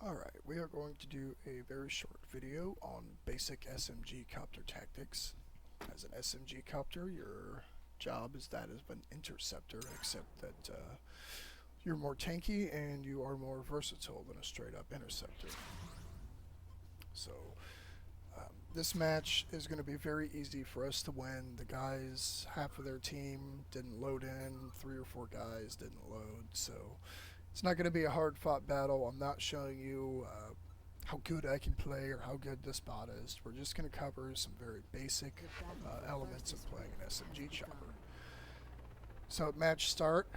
Alright, we are going to do a very short video on basic SMG copter tactics. As an SMG copter, your job is that of an interceptor, except that you're more tanky and you are more versatile than a straight up interceptor. So this match is going to be very easy for us to win. The guys, half of their team didn't load in, 3 or 4 guys didn't load, so it's not going to be a hard fought battle. I'm not showing you how good I can play or how good this bot is. We're just going to cover some very basic elements of playing an SMG Chopper. So at match start,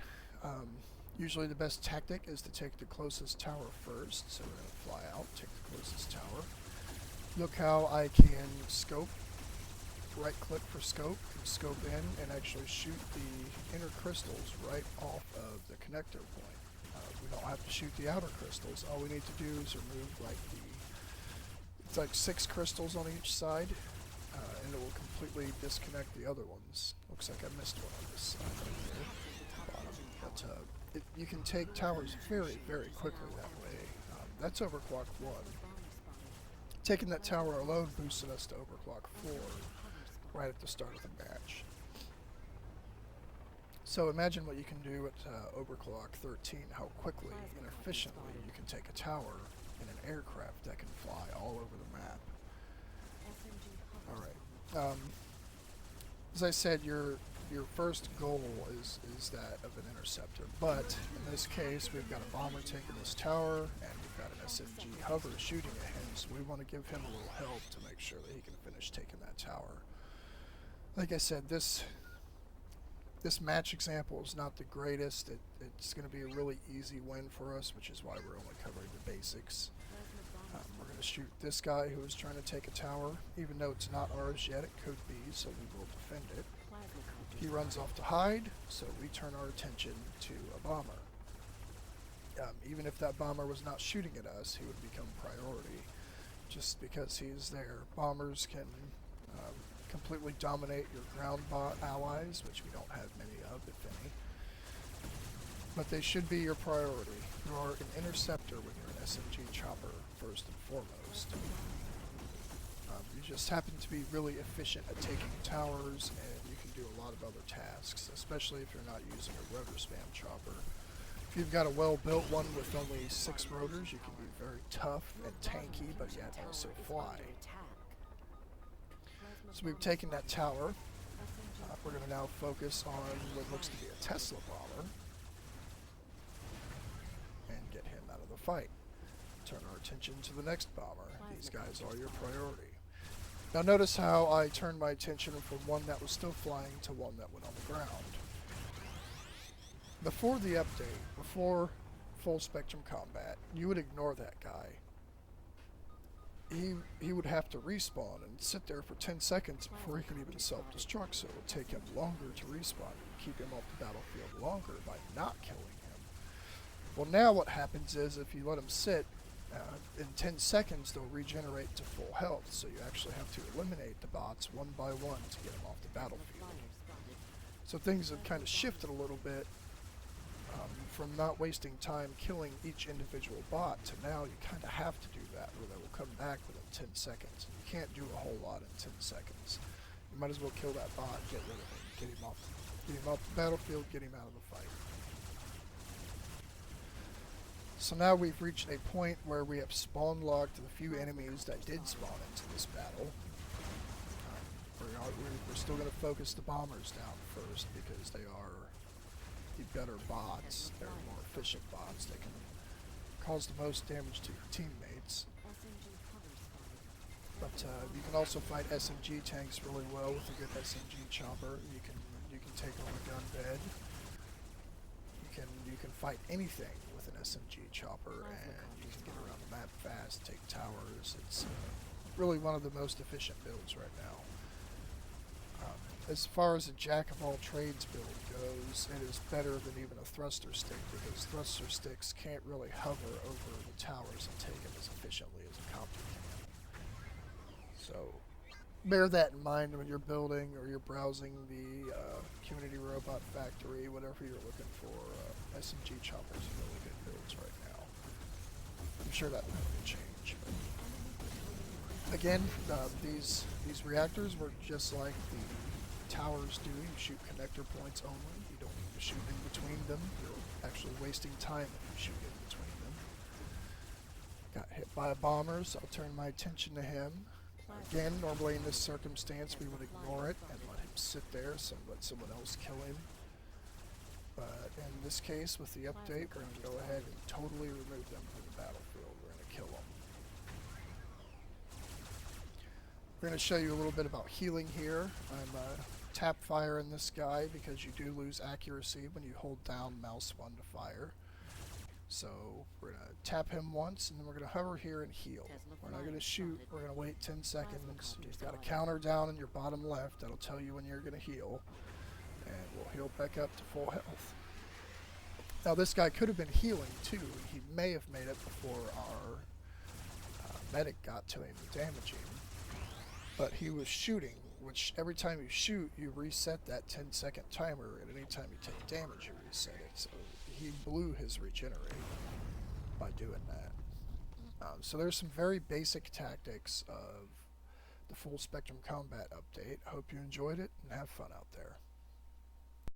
usually the best tactic is to take the closest tower first. So we're going to fly out, take the closest tower. Look how I can scope, right click for scope, scope in, and actually shoot the inner crystals right off of the connector point. We don't have to shoot the outer crystals. All we need to do is remove it's like 6 crystals on each side, and it will completely disconnect the other ones. Looks like I missed one on this side right here, but you can take towers very, very quickly that way. That's overclock 1. Taking that tower alone boosted us to overclock 4 right at the start of the match. So imagine what you can do at overclock 13, how quickly and efficiently you can take a tower in an aircraft that can fly all over the map. Alright, as I said, your first goal is that of an interceptor, but in this case we've got a bomber taking this tower and we've got an SMG hover shooting at him, so we want to give him a little help to make sure that he can finish taking that tower. Like I said, this match example is not the greatest. It's going to be a really easy win for us, which is why we're only covering the basics. We're going to shoot this guy who is trying to take a tower, even though it's not ours yet, it could be, so we will defend it. He runs off to hide, so we turn our attention to a bomber. Even if that bomber was not shooting at us, he would become priority, just because he's there. Bombers can completely dominate your ground bot allies, which we don't have many of, if any. But they should be your priority. You are an interceptor when you're an SMG Chopper, first and foremost. You just happen to be really efficient at taking towers, and you can do a lot of other tasks, especially if you're not using a rotor spam chopper. If you've got a well-built one with only 6 rotors, you can be very tough and tanky, but yet also fly. So we've taken that tower. We're going to now focus on what looks to be a Tesla bomber and get him out of the fight. Turn our attention to the next bomber. These guys are your priority. Now notice how I turned my attention from one that was still flying to one that went on the ground. Before the update, before full spectrum combat, you would ignore that guy. He would have to respawn and sit there for 10 seconds before he can even self-destruct, so it would take him longer to respawn and keep him off the battlefield longer by not killing him. Well, now what happens is if you let him sit, in 10 seconds they'll regenerate to full health, so you actually have to eliminate the bots one by one to get them off the battlefield. So things have kind of shifted a little bit from not wasting time killing each individual bot to now you kind of have to do that, where they will come back within 10 seconds. You can't do a whole lot in 10 seconds. You might as well kill that bot, get rid of him, get him off the battlefield, get him out of the fight. So now we've reached a point where we have spawn locked the few enemies that did spawn into this battle. We're still going to focus the bombers down first because they are the better bots. They're more efficient bots. They can cause the most damage to your teammates. But you can also fight SMG tanks really well with a good SMG Chopper. You can take on a gun bed. You can fight anything with an SMG Chopper, and you can get around the map fast, take towers. It's really one of the most efficient builds right now. As far as a jack-of-all-trades build goes, it is better than even a thruster stick, because thruster sticks can't really hover over the towers and take them as efficiently as a copter can. So bear that in mind when you're building or you're browsing the Community Robot Factory, whatever you're looking for. SMG Choppers are really good builds right now. sure that will change. But again, these reactors work just like the towers do. You shoot connector points only. You don't need to shoot in between them. You're actually wasting time if you shoot in between them. Got hit by a bomber, so I'll turn my attention to him. Again, normally in this circumstance we would ignore it and let him sit there, so let someone else kill him. But in this case, with the update, we're going to go ahead and totally remove them from the battlefield. We're going to kill them. We're going to show you a little bit about healing here. I'm tap firing this guy because you do lose accuracy when you hold down mouse 1 to fire. So we're going to tap him once, and then we're going to hover here and heal. We're not going to shoot. We're going to wait 10 seconds. You've got a counter down in your bottom left that'll tell you when you're going to heal. And we'll heal back up to full health. Now this guy could have been healing too. He may have made it before our medic got to him to damage him. But he was shooting, which every time you shoot, you reset that 10-second timer, and any time you take damage, you reset it. So he blew his regenerate by doing that. So there's some very basic tactics of the Full Spectrum Combat update. I hope you enjoyed it and have fun out there.